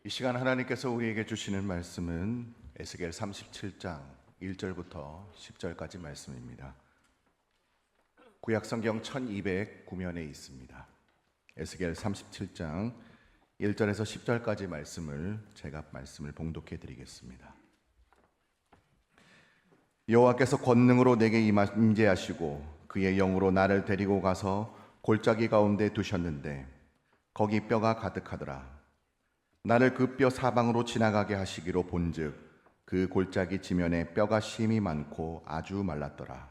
이 시간 하나님께서 우리에게 주시는 말씀은 에스겔 37장 1절부터 10절까지 말씀입니다. 구약성경 1209면에 있습니다. 에스겔 37장 1절에서 10절까지 제가 말씀을 봉독해 드리겠습니다. 여호와께서 권능으로 내게 임재하시고 그의 영으로 나를 데리고 가서 골짜기 가운데 두셨는데 거기 뼈가 가득하더라. 나를 그 뼈 사방으로 지나가게 하시기로 본즉 그 골짜기 지면에 뼈가 심이 많고 아주 말랐더라.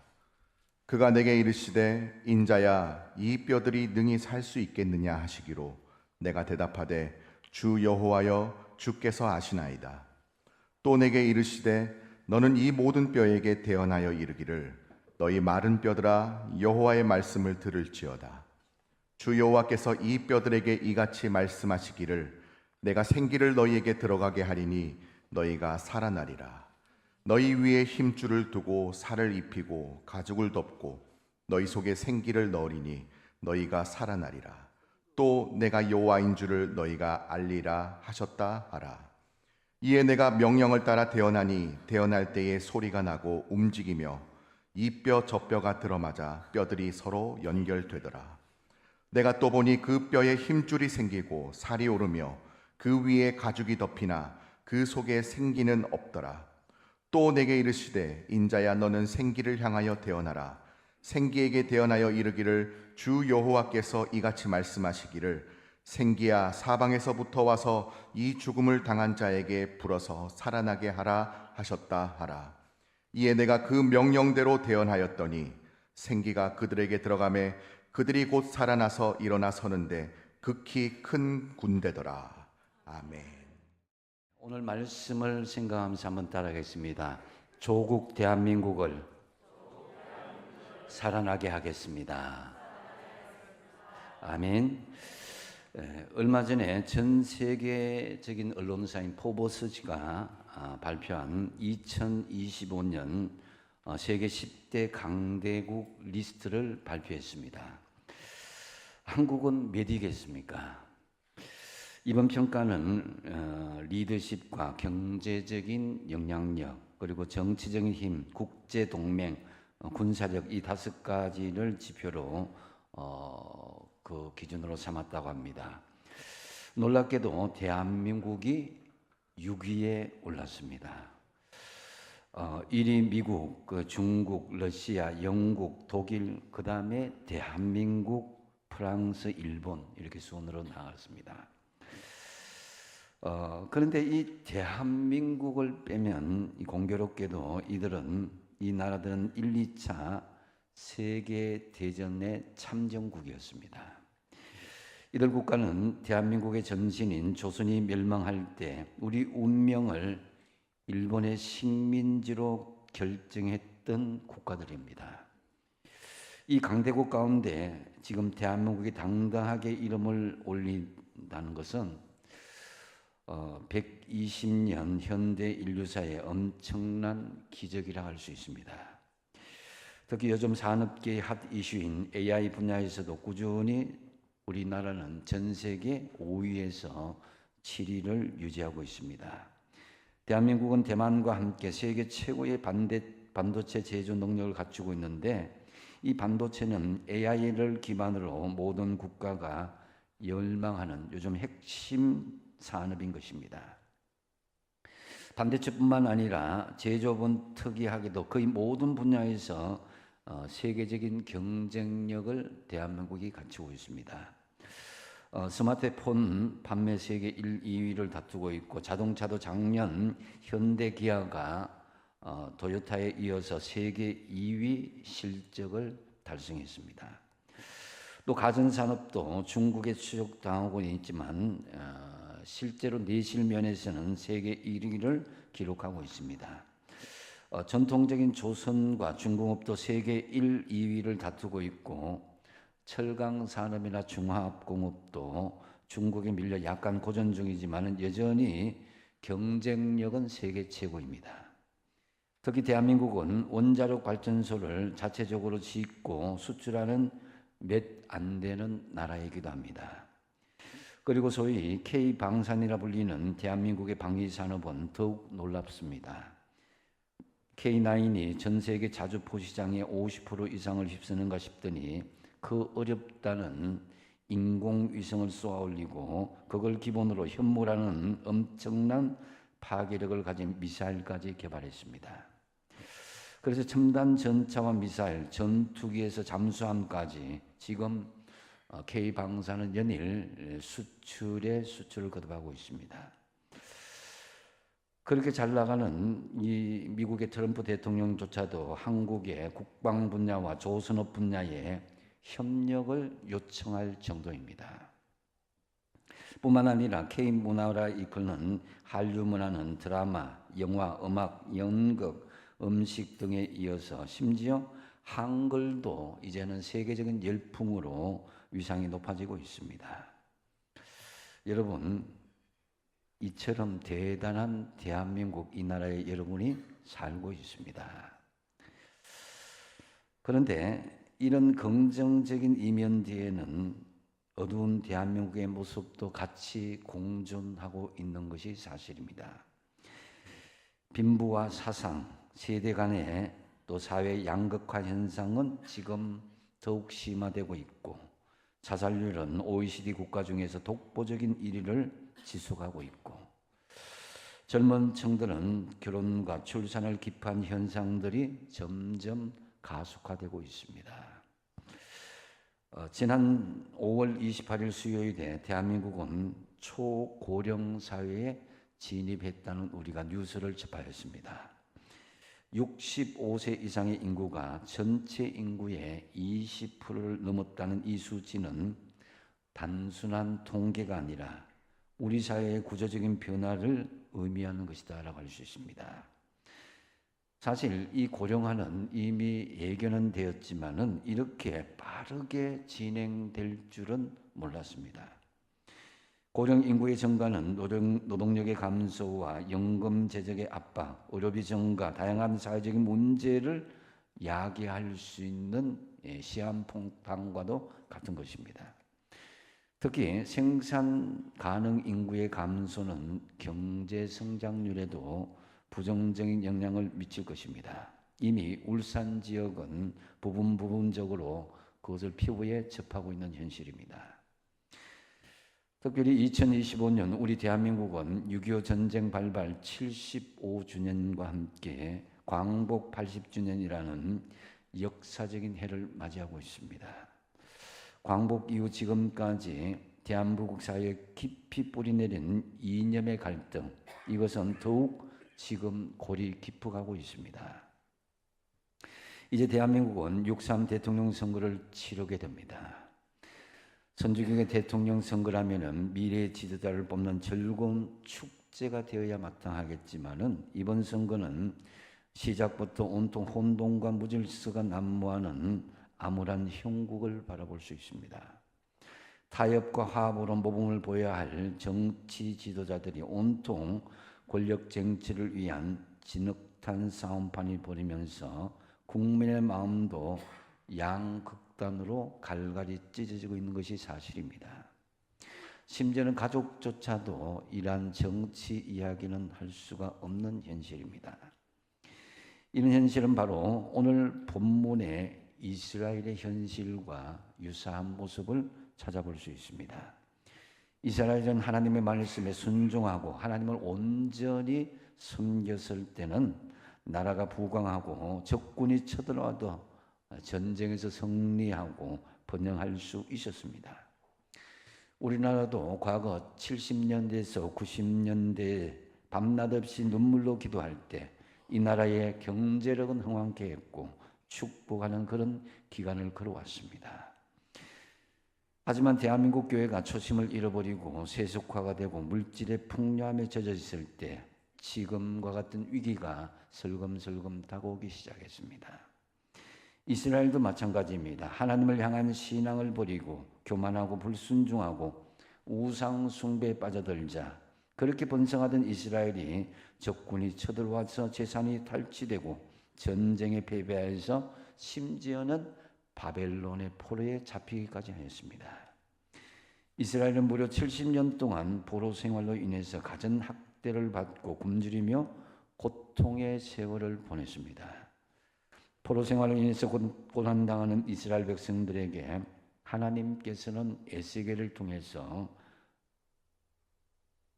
그가 내게 이르시되 인자야 이 뼈들이 능히 살 수 있겠느냐 하시기로 내가 대답하되 주 여호와여 주께서 아시나이다. 또 내게 이르시되 너는 이 모든 뼈에게 대언하여 이르기를 너희 마른 뼈들아 여호와의 말씀을 들을지어다. 주 여호와께서 이 뼈들에게 이같이 말씀하시기를 내가 생기를 너희에게 들어가게 하리니 너희가 살아나리라. 너희 위에 힘줄을 두고 살을 입히고 가죽을 덮고 너희 속에 생기를 넣으리니 너희가 살아나리라. 또 내가 여호와인 줄을 너희가 알리라 하셨다 하라. 이에 내가 명령을 따라 대언하니 대언할 때에 소리가 나고 움직이며 이 뼈 저 뼈가 들어맞아 뼈들이 서로 연결되더라. 내가 또 보니 그 뼈에 힘줄이 생기고 살이 오르며 그 위에 가죽이 덮이나 그 속에 생기는 없더라. 또 내게 이르시되 인자야 너는 생기를 향하여 대언하라. 생기에게 대언하여 이르기를 주 여호와께서 이같이 말씀하시기를 생기야 사방에서부터 와서 이 죽음을 당한 자에게 불어서 살아나게 하라 하셨다 하라. 이에 내가 그 명령대로 대언하였더니 생기가 그들에게 들어가매 그들이 곧 살아나서 일어나 서는데 극히 큰 군대더라. 아멘. 오늘 말씀을 생각하면서 한번 따라하겠습니다. 조국 대한민국을 살아나게 하겠습니다. 아멘. 얼마 전에 전 세계적인 언론사인 포브스지가 발표한 2025년 세계 10대 강대국 리스트를 발표했습니다. 한국은 몇 위겠습니까? 이번 평가는 리더십과 경제적인 영향력 그리고 정치적인 힘, 국제동맹, 군사력 이 5가지를 지표로 그 기준으로 삼았다고 합니다. 놀랍게도 대한민국이 6위에 올랐습니다. 1위 미국, 중국, 러시아, 영국, 독일, 그 다음에 대한민국, 프랑스, 일본 이렇게 순으로 나왔습니다. 그런데 이 대한민국을 빼면 공교롭게도 이 나라들은 1, 2차 세계대전의 참전국이었습니다. 이들 국가는 대한민국의 전신인 조선이 멸망할 때 우리 운명을 일본의 식민지로 결정했던 국가들입니다. 이 강대국 가운데 지금 대한민국이 당당하게 이름을 올린다는 것은 120년 현대 인류사의 엄청난 기적이라 할 수 있습니다. 특히 요즘 산업계의 핫 이슈인 AI 분야에서도 꾸준히 우리나라는 전 세계 5위에서 7위를 유지하고 있습니다. 대한민국은 대만과 함께 세계 최고의 반도체 제조 능력을 갖추고 있는데 이 반도체는 AI를 기반으로 모든 국가가 열망하는 요즘 핵심 산업인 것입니다. 반도체뿐만 아니라 제조업은 특이하게도 거의 모든 분야에서 세계적인 경쟁력을 대한민국이 갖추고 있습니다. 스마트폰 판매 세계 1, 2위를 다투고 있고 자동차도 작년 현대기아가 토요타에 이어서 세계 2위 실적을 달성했습니다. 또 가전산업도 중국에 추적당하고 있지만 실제로 내실 면에서는 세계 1위를 기록하고 있습니다. 전통적인 조선과 중공업도 세계 1, 2위를 다투고 있고 철강 산업이나 중화공업도 중국에 밀려 약간 고전 중이지만 여전히 경쟁력은 세계 최고입니다. 특히 대한민국은 원자력 발전소를 자체적으로 짓고 수출하는 몇 안 되는 나라이기도 합니다. 그리고 소위 K방산이라 불리는 대한민국의 방위산업은 더욱 놀랍습니다. K9이 전 세계 자주포 시장의 50% 이상을 휩쓰는가 싶더니 그 어렵다는 인공위성을 쏘아 올리고 그걸 기본으로 현무라는 엄청난 파괴력을 가진 미사일까지 개발했습니다. 그래서 첨단 전차와 미사일, 전투기에서 잠수함까지 지금 K방산은 연일 수출을 거듭하고 있습니다. 그렇게 잘 나가는 이 미국의 트럼프 대통령조차도 한국의 국방 분야와 조선업 분야에 협력을 요청할 정도입니다. 뿐만 아니라 K문화라 이끄는 한류 문화는 드라마, 영화, 음악, 연극, 음식 등에 이어서 심지어 한글도 이제는 세계적인 열풍으로 위상이 높아지고 있습니다. 여러분, 이처럼 대단한 대한민국 이 나라에 여러분이 살고 있습니다. 그런데 이런 긍정적인 이면 뒤에는 어두운 대한민국의 모습도 같이 공존하고 있는 것이 사실입니다. 빈부와 사상, 세대 간의 또 사회 양극화 현상은 지금 더욱 심화되고 있고 자살률은 OECD 국가 중에서 독보적인 1위를 지속하고 있고 젊은 층들은 결혼과 출산을 기피한 현상들이 점점 가속화되고 있습니다. 지난 5월 28일 수요일에 대한민국은 초고령 사회에 진입했다는 우리가 뉴스를 접하였습니다. 65세 이상의 인구가 전체 인구의 20%를 넘었다는 이 수치는 단순한 통계가 아니라 우리 사회의 구조적인 변화를 의미하는 것이다라고 할 수 있습니다. 사실 이 고령화는 이미 예견은 되었지만은 이렇게 빠르게 진행될 줄은 몰랐습니다. 고령 인구의 증가는 노동력의 감소와 연금 재정의 압박, 의료비 증가, 다양한 사회적인 문제를 야기할 수 있는 시한폭탄과도 같은 것입니다. 특히 생산 가능 인구의 감소는 경제 성장률에도 부정적인 영향을 미칠 것입니다. 이미 울산 지역은 부분적으로 그것을 피부에 접하고 있는 현실입니다. 특별히 2025년 우리 대한민국은 6.25 전쟁 발발 75주년과 함께 광복 80주년이라는 역사적인 해를 맞이하고 있습니다. 광복 이후 지금까지 대한민국 사회에 깊이 뿌리내린 이념의 갈등, 이것은 더욱 지금 골이 깊어가고 있습니다. 이제 대한민국은 6.3 대통령 선거를 치르게 됩니다. 선주경의 대통령 선거라면은 미래의 지도자를 뽑는 즐거운 축제가 되어야 마땅하겠지만은 이번 선거는 시작부터 온통 혼돈과 무질서가 난무하는 암울한 형국을 바라볼 수 있습니다. 타협과 화합으로 모범을 보여야 할 정치 지도자들이 온통 권력 쟁취를 위한 진흙탕 싸움판을 벌이면서 국민의 마음도 양극단으로 갈갈이 찢어지고 있는 것이 사실입니다. 심지어는 가족조차도 이러한 정치 이야기는 할 수가 없는 현실입니다. 이런 현실은 바로 오늘 본문의 이스라엘의 현실과 유사한 모습을 찾아볼 수 있습니다. 이스라엘은 하나님의 말씀에 순종하고 하나님을 온전히 섬겼을 때는 나라가 부강하고 적군이 쳐들어와도 전쟁에서 승리하고 번영할 수 있었습니다. 우리나라도 과거 70년대에서 90년대에 밤낮 없이 눈물로 기도할 때 이 나라의 경제력은 흥황케 했고 축복하는 그런 기간을 걸어왔습니다. 하지만 대한민국 교회가 초심을 잃어버리고 세속화가 되고 물질의 풍요함에 젖어 있을 때 지금과 같은 위기가 슬금슬금 다가오기 시작했습니다. 이스라엘도 마찬가지입니다. 하나님을 향한 신앙을 버리고 교만하고 불순종하고 우상 숭배에 빠져들자 그렇게 번성하던 이스라엘이 적군이 쳐들어와서 재산이 탈취되고 전쟁에 패배해서 심지어는 바벨론의 포로에 잡히기까지 하였습니다. 이스라엘은 무려 70년 동안 포로 생활로 인해서 갖은 학대를 받고 굶주리며 고통의 세월을 보냈습니다. 포로 생활로 인해서 고난당하는 이스라엘 백성들에게 하나님께서는 에스겔을 통해서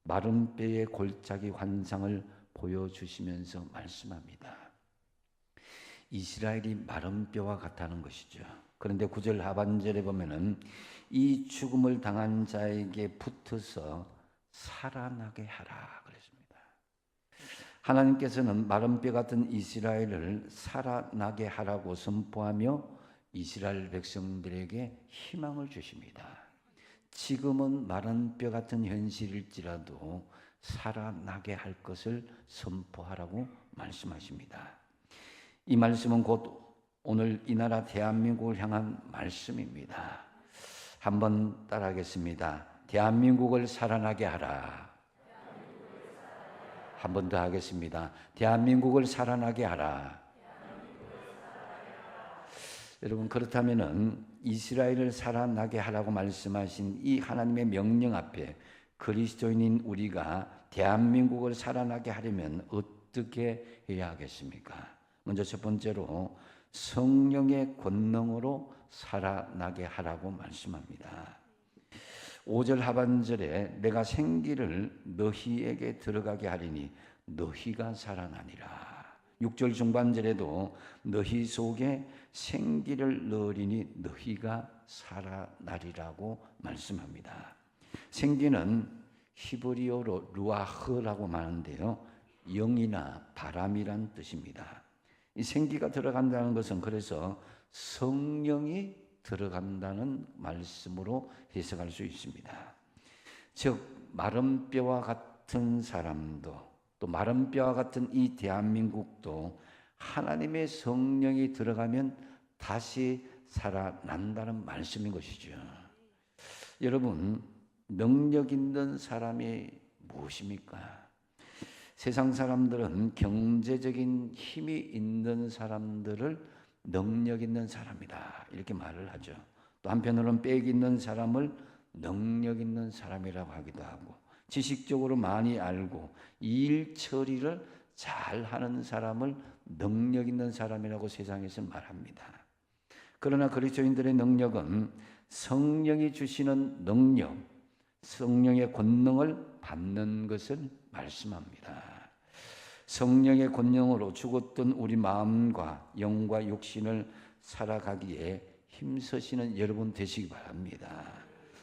마른 뼈의 골짜기 환상을 보여주시면서 말씀합니다. 이스라엘이 마른 뼈와 같다는 것이죠. 그런데 9절 하반절에 보면은 이 죽음을 당한 자에게 붙어서 살아나게 하라 그랬습니다. 하나님께서는 마른 뼈 같은 이스라엘을 살아나게 하라고 선포하며 이스라엘 백성들에게 희망을 주십니다. 지금은 마른 뼈 같은 현실일지라도 살아나게 할 것을 선포하라고 말씀하십니다. 이 말씀은 곧 오늘 이 나라 대한민국을 향한 말씀입니다. 한번 따라하겠습니다. 대한민국을 살아나게 하라. 한 번 더 하겠습니다. 대한민국을 살아나게 하라. 여러분, 그렇다면은 이스라엘을 살아나게 하라고 말씀하신 이 하나님의 명령 앞에 그리스도인인 우리가 대한민국을 살아나게 하려면 어떻게 해야 하겠습니까? 먼저 첫 번째로 성령의 권능으로 살아나게 하라고 말씀합니다. 5절 하반절에 내가 생기를 너희에게 들어가게 하리니 너희가 살아나니라. 6절 중반절에도 너희 속에 생기를 넣으리니 너희가 살아나리라고 말씀합니다. 생기는 히브리어로 루아흐라고 말하는데요, 영이나 바람이란 뜻입니다. 이 생기가 들어간다는 것은 그래서 성령이 들어간다는 말씀으로 해석할 수 있습니다. 즉 마른 뼈와 같은 사람도 또 마른 뼈와 같은 이 대한민국도 하나님의 성령이 들어가면 다시 살아난다는 말씀인 것이죠. 여러분, 능력 있는 사람이 무엇입니까? 세상 사람들은 경제적인 힘이 있는 사람들을 능력 있는 사람이다 이렇게 말을 하죠. 또 한편으로는 빽 있는 사람을 능력 있는 사람이라고 하기도 하고, 지식적으로 많이 알고 일 처리를 잘 하는 사람을 능력 있는 사람이라고 세상에서 말합니다. 그러나 그리스도인들의 능력은 성령이 주시는 능력, 성령의 권능을 받는 것을 말씀합니다. 성령의 권능으로 죽었던 우리 마음과 영과 육신을 살아가기에 힘쓰시는 여러분 되시기 바랍니다.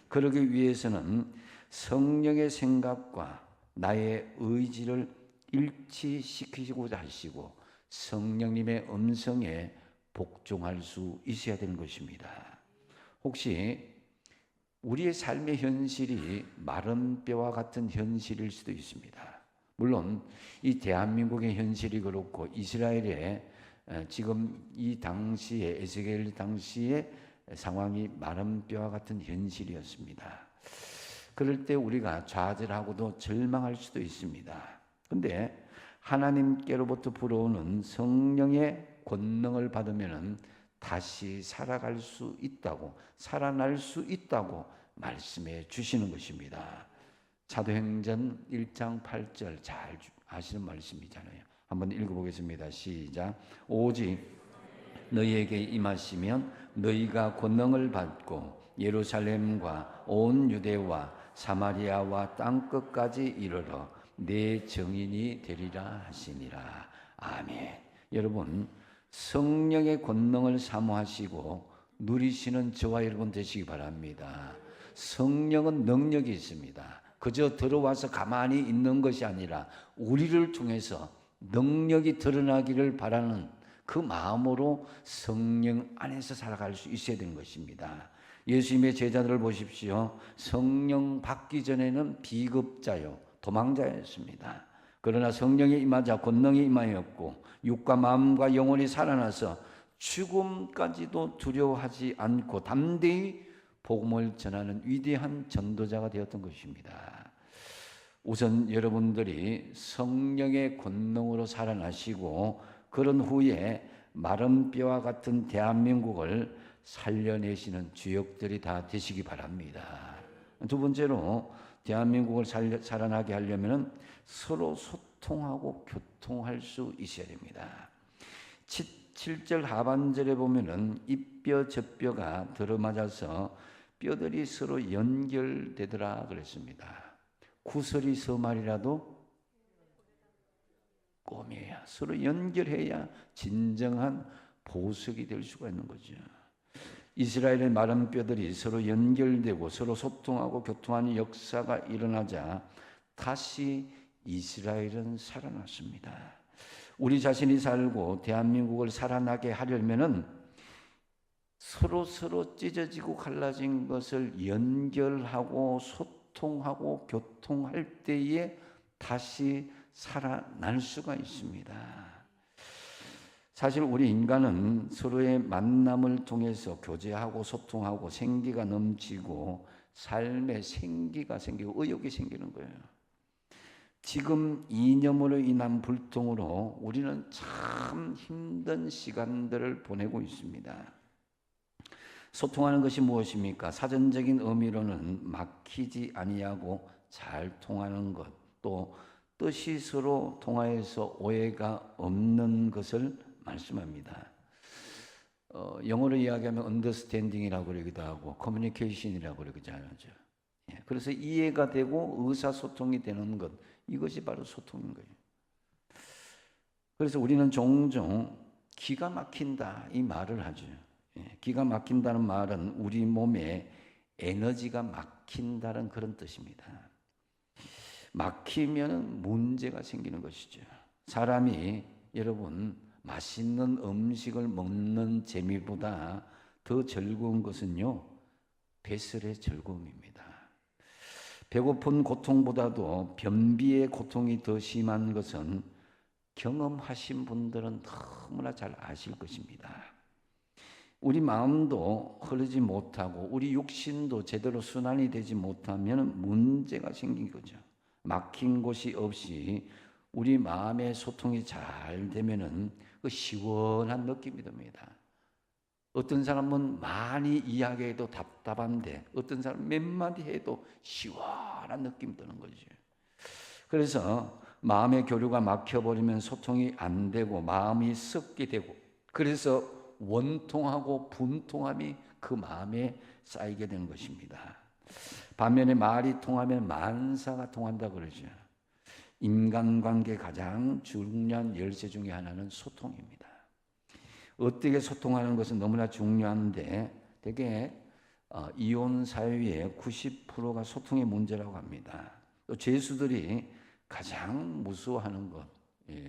그러기 위해서는 성령의 생각과 나의 의지를 일치시키고자 하시고 성령님의 음성에 복종할 수 있어야 되는 것입니다. 혹시 우리의 삶의 현실이 마른 뼈와 같은 현실일 수도 있습니다. 물론 이 대한민국의 현실이 그렇고 이스라엘의 지금 이 당시에 에스겔 당시의 상황이 마른 뼈와 같은 현실이었습니다. 그럴 때 우리가 좌절하고도 절망할 수도 있습니다. 그런데 하나님께로부터 불어오는 성령의 권능을 받으면 다시 살아갈 수 있다고, 살아날 수 있다고 말씀해 주시는 것입니다. 사도행전 1장 8절 잘 아시는 말씀이잖아요. 한번 읽어보겠습니다. 시작. 오직 너희에게 임하시면 너희가 권능을 받고 예루살렘과 온 유대와 사마리아와 땅끝까지 이르러 내 증인이 되리라 하시니라. 아멘. 여러분, 성령의 권능을 사모하시고 누리시는 저와 여러분 되시기 바랍니다. 성령은 능력이 있습니다. 그저 들어와서 가만히 있는 것이 아니라 우리를 통해서 능력이 드러나기를 바라는 그 마음으로 성령 안에서 살아갈 수 있어야 되는 것입니다. 예수님의 제자들을 보십시오. 성령 받기 전에는 비급자요, 도망자였습니다. 그러나 성령이 임하자 권능이 임하였고 육과 마음과 영혼이 살아나서 죽음까지도 두려워하지 않고 담대히 복음을 전하는 위대한 전도자가 되었던 것입니다. 우선 여러분들이 성령의 권능으로 살아나시고 그런 후에 마른 뼈와 같은 대한민국을 살려내시는 주역들이 다 되시기 바랍니다. 두 번째로 대한민국을 살아나게 하려면 서로 소통하고 교통할 수 있어야 됩니다. 7절 하반절에 보면은 이뼈 저뼈가 들어맞아서 뼈들이 서로 연결되더라 그랬습니다. 구설이 서말이라도 꿰매야, 서로 연결해야 진정한 보석이 될 수가 있는 거죠. 이스라엘의 마른 뼈들이 서로 연결되고 서로 소통하고 교통하는 역사가 일어나자 다시 이스라엘은 살아났습니다. 우리 자신이 살고 대한민국을 살아나게 하려면은 서로 찢어지고 갈라진 것을 연결하고 소통하고 교통할 때에 다시 살아날 수가 있습니다. 사실 우리 인간은 서로의 만남을 통해서 교제하고 소통하고 생기가 넘치고 삶에 생기가 생기고 의욕이 생기는 거예요. 지금 이념으로 인한 불통으로 우리는 참 힘든 시간들을 보내고 있습니다. 소통하는 것이 무엇입니까? 사전적인 의미로는 막히지 아니하고 잘 통하는 것, 또 뜻이 서로 통하여서 오해가 없는 것을 말씀합니다. 영어로 이야기하면 understanding이라고 그러기도 하고 communication이라고 그러기도 하죠. 그래서 이해가 되고 의사소통이 되는 것, 이것이 바로 소통인 거예요. 그래서 우리는 종종 기가 막힌다 이 말을 하죠. 기가 막힌다는 말은 우리 몸에 에너지가 막힌다는 그런 뜻입니다. 막히면 문제가 생기는 것이죠. 사람이 여러분 맛있는 음식을 먹는 재미보다 더 즐거운 것은요, 배설의 즐거움입니다. 배고픈 고통보다도 변비의 고통이 더 심한 것은 경험하신 분들은 너무나 잘 아실 것입니다. 우리 마음도 흐르지 못하고 우리 육신도 제대로 순환이 되지 못하면 문제가 생긴 거죠. 막힌 곳이 없이 우리 마음의 소통이 잘 되면은 그 시원한 느낌이 듭니다. 어떤 사람은 많이 이야기해도 답답한데 어떤 사람은 몇 마디 해도 시원한 느낌이 드는 거죠. 그래서 마음의 교류가 막혀버리면 소통이 안 되고 마음이 썩게 되고 그래서 원통하고 분통함이 그 마음에 쌓이게 되는 것입니다. 반면에 말이 통하면 만사가 통한다 그러죠. 인간관계 가장 중요한 열쇠 중에 하나는 소통입니다. 어떻게 소통하는 것은 너무나 중요한데 대개 이혼 사회의 90%가 소통의 문제라고 합니다. 또 죄수들이 가장 무서워하는 것,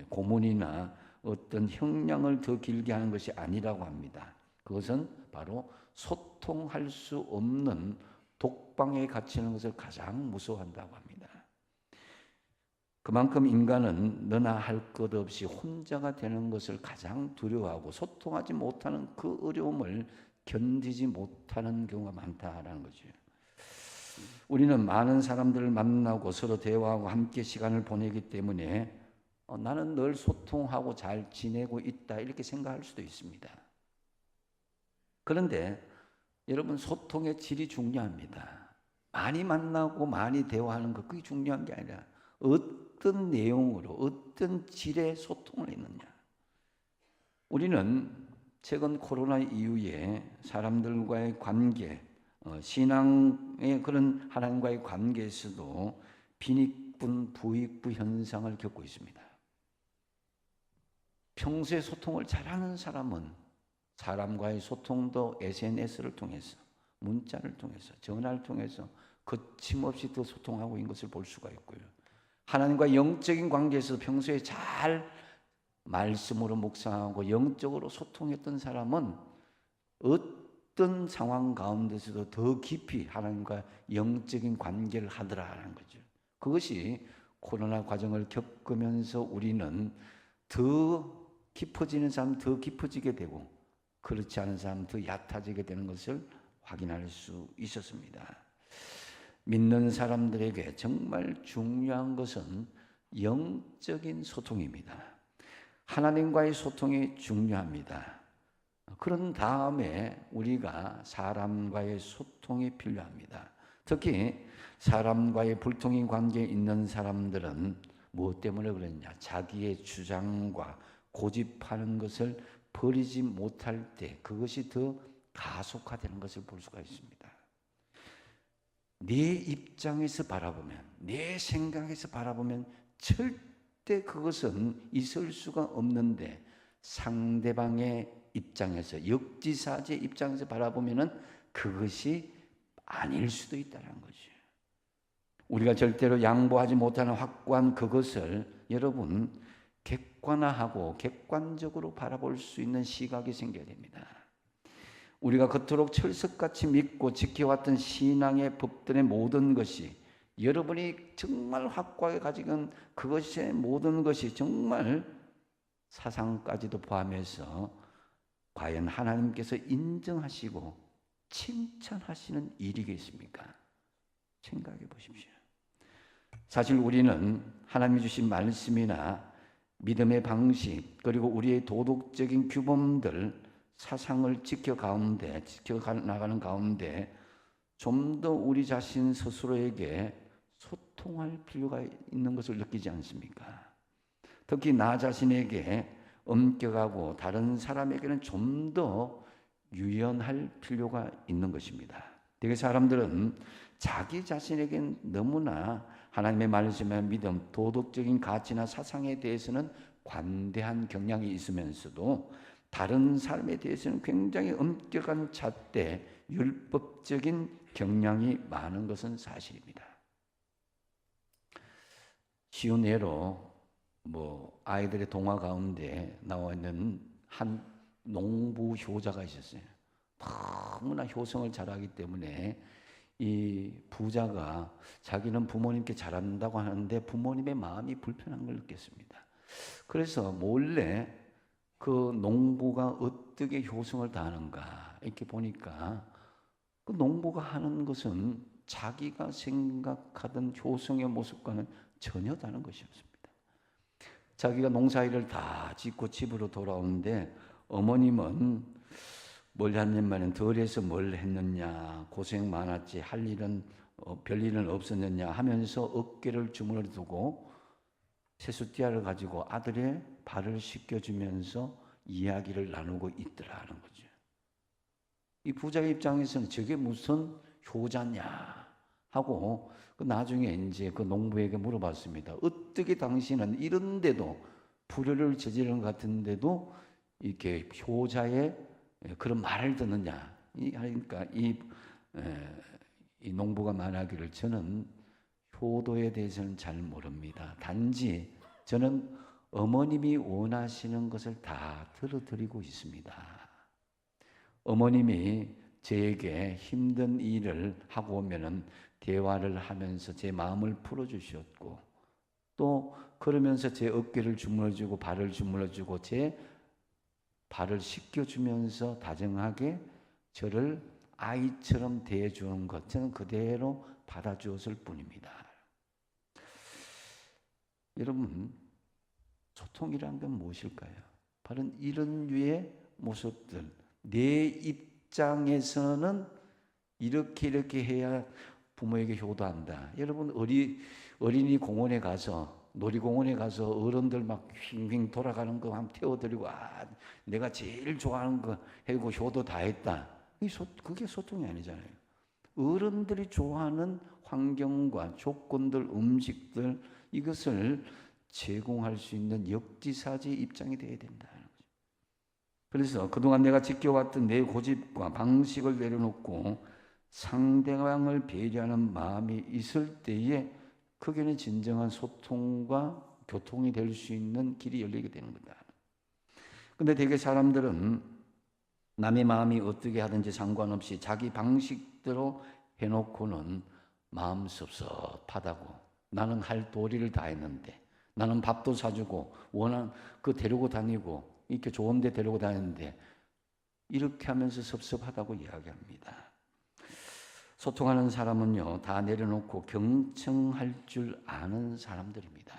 고문이나 어떤 형량을 더 길게 하는 것이 아니라고 합니다. 그것은 바로 소통할 수 없는 독방에 갇히는 것을 가장 무서워한다고 합니다. 그만큼 인간은 너나 할 것 없이 혼자가 되는 것을 가장 두려워하고 소통하지 못하는 그 어려움을 견디지 못하는 경우가 많다라는 거죠. 우리는 많은 사람들을 만나고 서로 대화하고 함께 시간을 보내기 때문에 나는 늘 소통하고 잘 지내고 있다 이렇게 생각할 수도 있습니다. 그런데 여러분 소통의 질이 중요합니다. 많이 만나고 많이 대화하는 것 그게 중요한 게 아니라 어떤 내용으로 어떤 질의 소통을 했느냐. 우리는 최근 코로나 이후에 사람들과의 관계, 신앙의 그런 하나님과의 관계에서도 빈익분, 부익부 현상을 겪고 있습니다. 평소에 소통을 잘하는 사람은 사람과의 소통도 SNS를 통해서, 문자를 통해서, 전화를 통해서 거침없이 더 소통하고 있는 것을 볼 수가 있고요. 하나님과 영적인 관계에서 평소에 잘 말씀으로 묵상하고 영적으로 소통했던 사람은 어떤 상황 가운데서도 더 깊이 하나님과 영적인 관계를 하더라라는 거죠. 그것이 코로나 과정을 겪으면서 우리는 더 깊어지는 사람 더 깊어지게 되고 그렇지 않은 사람 더 얕아지게 되는 것을 확인할 수 있었습니다. 믿는 사람들에게 정말 중요한 것은 영적인 소통입니다. 하나님과의 소통이 중요합니다. 그런 다음에 우리가 사람과의 소통이 필요합니다. 특히 사람과의 불통인 관계에 있는 사람들은 무엇 때문에 그랬냐? 자기의 주장과 고집하는 것을 버리지 못할 때 그것이 더 가속화되는 것을 볼 수가 있습니다. 내 입장에서 바라보면, 내 생각에서 바라보면 절대 그것은 있을 수가 없는데, 상대방의 입장에서, 역지사지의 입장에서 바라보면은 그것이 아닐 수도 있다는 거죠. 우리가 절대로 양보하지 못하는 확고한 그것을 여러분 객관화하고 객관적으로 바라볼 수 있는 시각이 생겨야 됩니다. 우리가 그토록 철석같이 믿고 지켜왔던 신앙의 법들의 모든 것이, 여러분이 정말 확고하게 가지고 그것의 모든 것이 정말 사상까지도 포함해서 과연 하나님께서 인정하시고 칭찬하시는 일이겠습니까? 생각해 보십시오. 사실 우리는 하나님이 주신 말씀이나 믿음의 방식, 그리고 우리의 도덕적인 규범들, 사상을 지켜나가는 가운데 좀 더 우리 자신 스스로에게 소통할 필요가 있는 것을 느끼지 않습니까? 특히 나 자신에게 엄격하고 다른 사람에게는 좀 더 유연할 필요가 있는 것입니다. 되게 사람들은 자기 자신에겐 너무나 하나님의 말씀에 믿음, 도덕적인 가치나 사상에 대해서는 관대한 경향이 있으면서도 다른 사람에 대해서는 굉장히 엄격한 잣대, 율법적인 경향이 많은 것은 사실입니다. 쉬운 예로 아이들의 동화 가운데 나와 있는 한 농부 효자가 있었어요. 너무나 효성을 잘하기 때문에 이 부자가 자기는 부모님께 잘한다고 하는데 부모님의 마음이 불편한 걸 느꼈습니다. 그래서 몰래 그 농부가 어떻게 효성을 다하는가 이렇게 보니까 그 농부가 하는 것은 자기가 생각하던 효성의 모습과는 전혀 다른 것이었습니다. 자기가 농사일을 다 짓고 집으로 돌아오는데 어머님은 뭘 했냐면 덜해서 뭘 했느냐, 고생 많았지, 할 일은 별일은 없었느냐 하면서 어깨를 주물러 두고 세숫대야를 가지고 아들의 발을 씻겨주면서 이야기를 나누고 있더라는 거죠. 이 부자의 입장에서는 저게 무슨 효자냐 하고 나중에 이제 그 농부에게 물어봤습니다. 어떻게 당신은 이런데도 불효를 저지른 것 같은데도 이렇게 효자의 그런 말을 듣느냐? 그러니까 이 농부가 말하기를 저는 효도에 대해서는 잘 모릅니다. 단지 저는 어머님이 원하시는 것을 다 들어드리고 있습니다. 어머님이 저에게 힘든 일을 하고 오면은 대화를 하면서 제 마음을 풀어주셨고 또 그러면서 제 어깨를 주물러주고 발을 주물러주고 제 발을 씻겨주면서 다정하게 저를 아이처럼 대해주는 것 저는 그대로 받아주었을 뿐입니다. 여러분, 소통이란 건 무엇일까요? 바로 이런 류의 모습들. 내 입장에서는 이렇게 해야 부모에게 효도한다. 여러분 어린이 공원에 가서 놀이공원에 가서 어른들 막 휙휙 돌아가는 거 한번 태워드리고 내가 제일 좋아하는 거 해고 효도 다 했다. 그게 소통이 아니잖아요. 어른들이 좋아하는 환경과 조건들, 음식들 이것을 제공할 수 있는 역지사지의 입장이 되어야 된다는 거죠. 그래서 그동안 내가 지켜왔던 내 고집과 방식을 내려놓고 상대방을 배려하는 마음이 있을 때에 그게는 진정한 소통과 교통이 될 수 있는 길이 열리게 되는 거다. 근데 대개 사람들은 남의 마음이 어떻게 하든지 상관없이 자기 방식대로 해놓고는 마음 섭섭하다고 나는 할 도리를 다 했는데 나는 밥도 사주고 원한 그 데리고 다니고 이렇게 좋은 데 데리고 다니는데 이렇게 하면서 섭섭하다고 이야기합니다. 소통하는 사람은요 다 내려놓고 경청할 줄 아는 사람들입니다.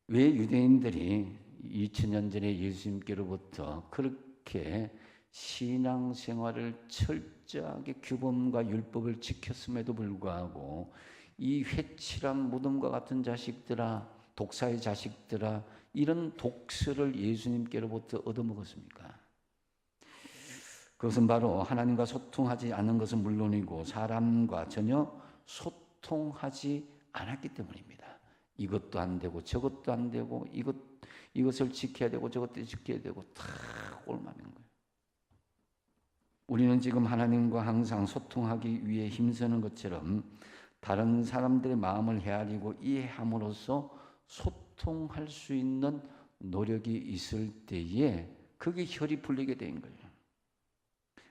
왜 유대인들이 2000년 전에 예수님께로부터 그렇게 신앙생활을 철저하게 규범과 율법을 지켰음에도 불구하고 이 회칠한 무덤과 같은 자식들아, 독사의 자식들아, 이런 독서를 예수님께로부터 얻어먹었습니까? 그것은 바로 하나님과 소통하지 않은 것은 물론이고 사람과 전혀 소통하지 않았기 때문입니다. 이것도 안 되고 저것도 안 되고 이것을 지켜야 되고 저것도 지켜야 되고 다 꼴망인 거예요. 우리는 지금 하나님과 항상 소통하기 위해 힘쓰는 것처럼 다른 사람들의 마음을 헤아리고 이해함으로써 소통할 수 있는 노력이 있을 때에 그게 혈이 풀리게 된 거예요.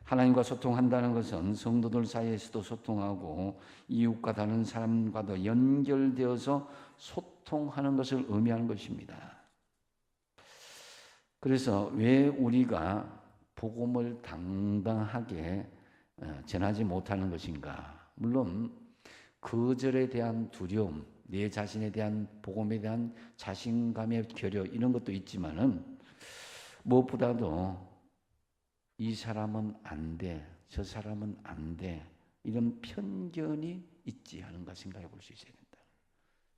하나님과 소통한다는 것은 성도들 사이에서도 소통하고 이웃과 다른 사람과도 연결되어서 소통하는 것을 의미하는 것입니다. 그래서 왜 우리가 복음을 당당하게 전하지 못하는 것인가? 물론 거절에 대한 두려움, 내 자신에 대한 복음에 대한 자신감의 결여 이런 것도 있지만은 무엇보다도 이 사람은 안 돼, 저 사람은 안 돼, 이런 편견이 있지 않은가 생각해 볼 수 있어야 된다.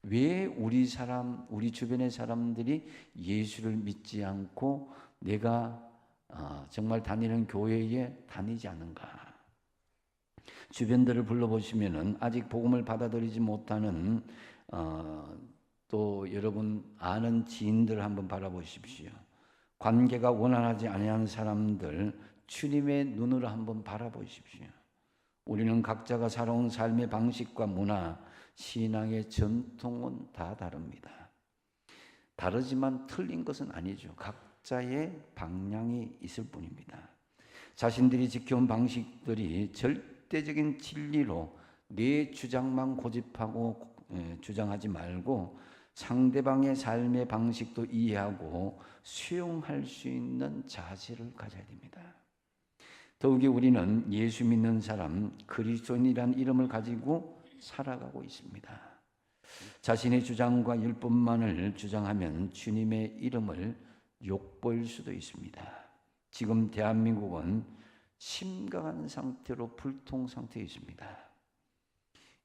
왜 우리 주변의 사람들이 예수를 믿지 않고 내가 정말 다니는 교회에 다니지 않는가? 주변들을 불러보시면은 아직 복음을 받아들이지 못하는 또 여러분 아는 지인들을 한번 바라보십시오. 관계가 원활하지 아니한 사람들 주님의 눈으로 한번 바라보십시오. 우리는 각자가 살아온 삶의 방식과 문화, 신앙의 전통은 다 다릅니다. 다르지만 틀린 것은 아니죠. 각자의 방향이 있을 뿐입니다. 자신들이 지켜온 방식들이 절대적인 진리로 내 주장만 고집하고 주장하지 말고 상대방의 삶의 방식도 이해하고 수용할 수 있는 자세를 가져야 됩니다. 더욱이 우리는 예수 믿는 사람, 그리스도인이라는 이름을 가지고 살아가고 있습니다. 자신의 주장과 율법만을 주장하면 주님의 이름을 욕보일 수도 있습니다. 지금 대한민국은 심각한 상태로 불통 상태에 있습니다.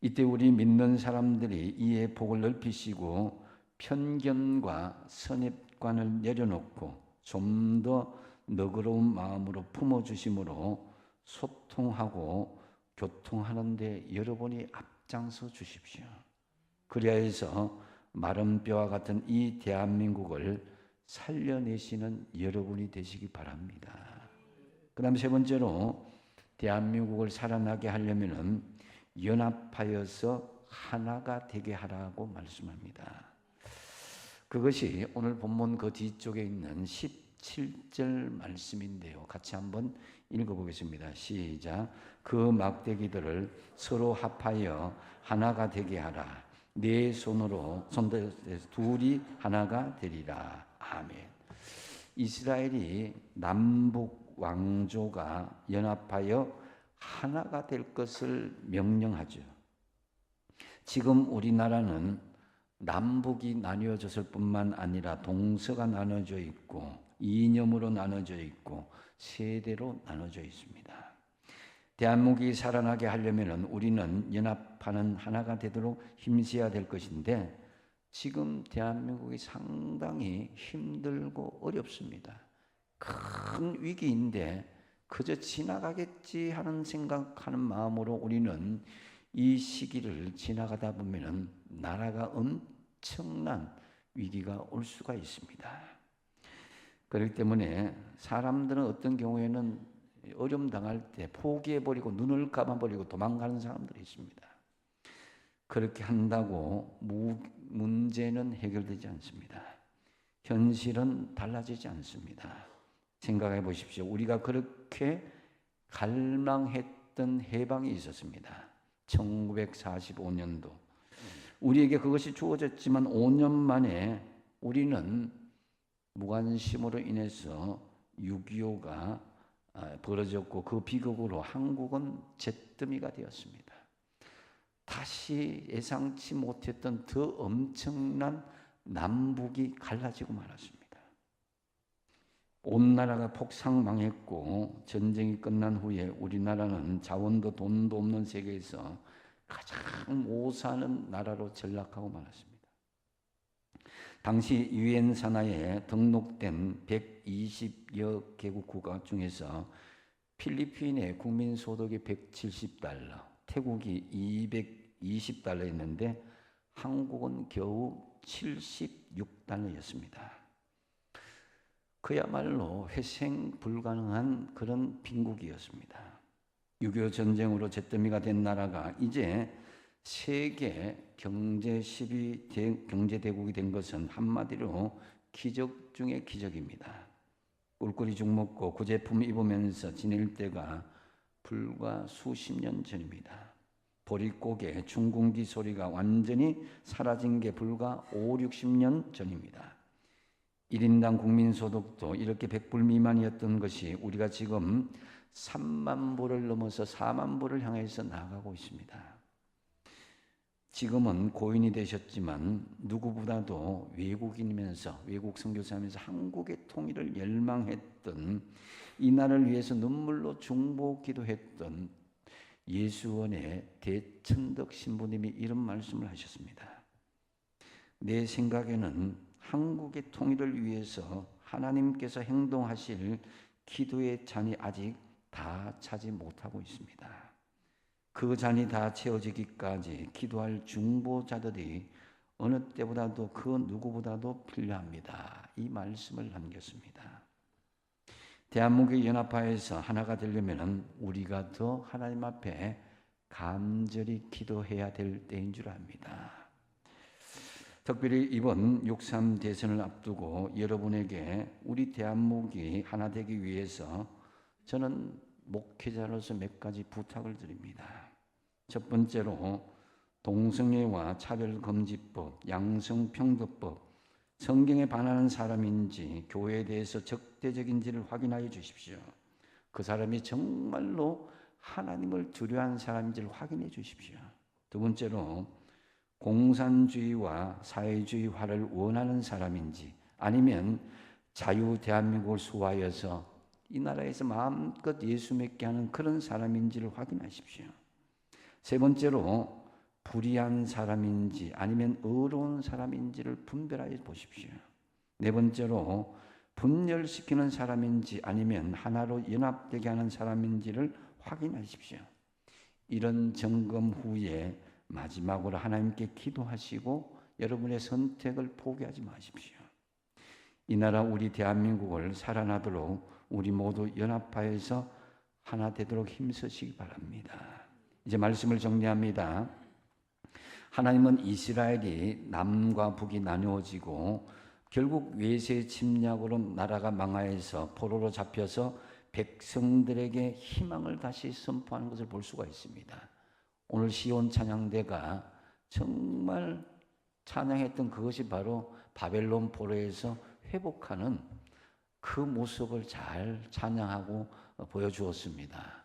이때 우리 믿는 사람들이 이의 폭을 넓히시고 편견과 선입관을 내려놓고 좀 더 너그러운 마음으로 품어주심으로 소통하고 교통하는 데 여러분이 앞장서 주십시오. 그래야 해서 마른 뼈와 같은 이 대한민국을 살려내시는 여러분이 되시기 바랍니다. 그 다음 세 번째로 대한민국을 살아나게 하려면 연합하여서 하나가 되게 하라고 말씀합니다. 그것이 오늘 본문 그 뒤쪽에 있는 17절 말씀인데요. 같이 한번 읽어보겠습니다. 시작. 그 막대기들을 서로 합하여 하나가 되게 하라. 네 손으로 둘이 하나가 되리라. 아멘. 이스라엘이 남북 왕조가 연합하여 하나가 될 것을 명령하죠. 지금 우리나라는 남북이 나뉘어졌을 뿐만 아니라 동서가 나눠져 있고 이념으로 나눠져 있고 세대로 나눠져 있습니다. 대한민국이 살아나게 하려면 우리는 연합하는 하나가 되도록 힘써야 될 것인데 지금 대한민국이 상당히 힘들고 어렵습니다. 큰 위기인데 그저 지나가겠지 하는 생각하는 마음으로 우리는 이 시기를 지나가다 보면은 나라가 엄청난 위기가 올 수가 있습니다. 그렇기 때문에 사람들은 어떤 경우에는 어려움 당할 때 포기해버리고 눈을 감아버리고 도망가는 사람들이 있습니다. 그렇게 한다고 문제는 해결되지 않습니다. 현실은 달라지지 않습니다. 생각해 보십시오. 우리가 그렇게 갈망했던 해방이 있었습니다. 1945년도. 우리에게 그것이 주어졌지만 5년 만에 우리는 무관심으로 인해서 6.25가 벌어졌고 그 비극으로 한국은 잿더미가 되었습니다. 다시 예상치 못했던 더 엄청난 남북이 갈라지고 말았습니다. 온 나라가 폭삭망했고 전쟁이 끝난 후에 우리나라는 자원도 돈도 없는 세계에서 가장 못 사는 나라로 전락하고 말았습니다. 당시 유엔 산하에 등록된 120여 개국 국가 중에서 필리핀의 국민 소득이 170달러, 태국이 220달러였는데 한국은 겨우 76달러였습니다. 그야말로 회생 불가능한 그런 빈국이었습니다. 6.25 전쟁으로 잿더미가 된 나라가 이제 세계 경제 10위 경제대국이 된 것은 한마디로 기적 중의 기적입니다. 꿀꿀이 죽 먹고 구제품 입으면서 지낼 때가 불과 수십 년 전입니다. 보릿고개 중궁기 소리가 완전히 사라진 게 불과 5, 60년 전입니다. 1인당 국민소득도 이렇게 100불 미만이었던 것이 우리가 지금 3만 불을 넘어서 4만 불을 향해서 나아가고 있습니다. 지금은 고인이 되셨지만 누구보다도 외국인이면서 외국 선교사면서 한국의 통일을 열망했던 이 나라를 위해서 눈물로 중보 기도했던 예수원의 대천덕 신부님이 이런 말씀을 하셨습니다. 내 생각에는 한국의 통일을 위해서 하나님께서 행동하실 기도의 잔이 아직 다 차지 못하고 있습니다. 그 잔이 다 채워지기까지 기도할 중보자들이 어느 때보다도 그 누구보다도 필요합니다. 이 말씀을 남겼습니다. 대한민국의 연합화에서 하나가 되려면 우리가 더 하나님 앞에 간절히 기도해야 될 때인 줄 압니다. 특별히 이번 6.3 대선을 앞두고 여러분에게 우리 대한민국이 하나 되기 위해서 저는 목회자로서 몇 가지 부탁을 드립니다. 첫 번째로 동성애와 차별금지법, 양성평등법, 성경에 반하는 사람인지 교회에 대해서 적대적인지를 확인하여 주십시오. 그 사람이 정말로 하나님을 두려워하는 사람인지를 확인해 주십시오. 두 번째로 공산주의와 사회주의화를 원하는 사람인지 아니면 자유 대한민국을 수호하여서 이 나라에서 마음껏 예수 믿게 하는 그런 사람인지를 확인하십시오. 세 번째로 불의한 사람인지 아니면 의로운 사람인지를 분별하여 보십시오. 네 번째로 분열시키는 사람인지 아니면 하나로 연합되게 하는 사람인지를 확인하십시오. 이런 점검 후에 마지막으로 하나님께 기도하시고 여러분의 선택을 포기하지 마십시오. 이 나라 우리 대한민국을 살아나도록 우리 모두 연합하여서 하나 되도록 힘쓰시기 바랍니다. 이제 말씀을 정리합니다. 하나님은 이스라엘이 남과 북이 나누어지고 결국 외세 침략으로 나라가 망하여서 포로로 잡혀서 백성들에게 희망을 다시 선포하는 것을 볼 수가 있습니다. 오늘 시온 찬양대가 정말 찬양했던 그것이 바로 바벨론 포로에서 회복하는 그 모습을 잘 찬양하고 보여주었습니다.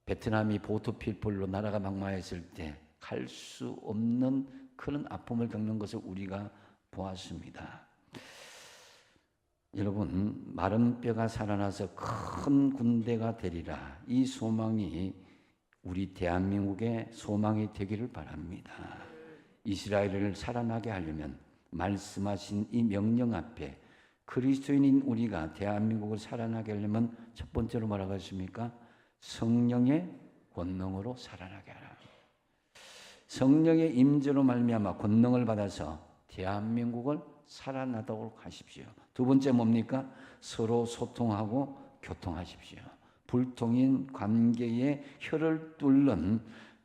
베트남이 보트필폴로 나라가 망망했을 때 갈 수 없는 그런 아픔을 겪는 것을 우리가 보았습니다. 여러분, 마른 뼈가 살아나서 큰 군대가 되리라. 이 소망이 우리 대한민국의 소망이 되기를 바랍니다. 이스라엘을 살아나게 하려면 말씀하신 이 명령 앞에 그리스도인인 우리가 대한민국을 살아나게 하려면 첫 번째로 뭐라고 했습니까? 성령의 권능으로 살아나게 하라. 성령의 임재로 말미암아 권능을 받아서 대한민국을 살아나도록 하십시오. 두 번째 뭡니까? 서로 소통하고 교통하십시오. 불통인 관계에 혀를 뚫는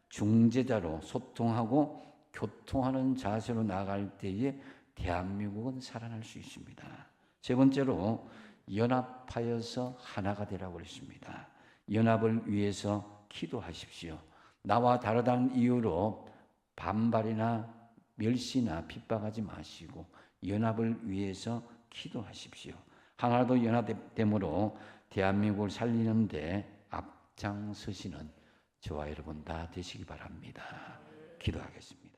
중재자로 소통하고 교통하는 자세로 나아갈 때에 대한민국은 살아날 수 있습니다. 세 번째로 연합하여서 하나가 되라고 그랬습니다. 연합을 위해서 기도하십시오. 나와 다르다는 이유로 반발이나 멸시나 핍박하지 마시고 연합을 위해서 기도하십시오. 하나도 연합됨으로 대한민국을 살리는데 앞장서시는 저와 여러분 다 되시기 바랍니다. 기도하겠습니다.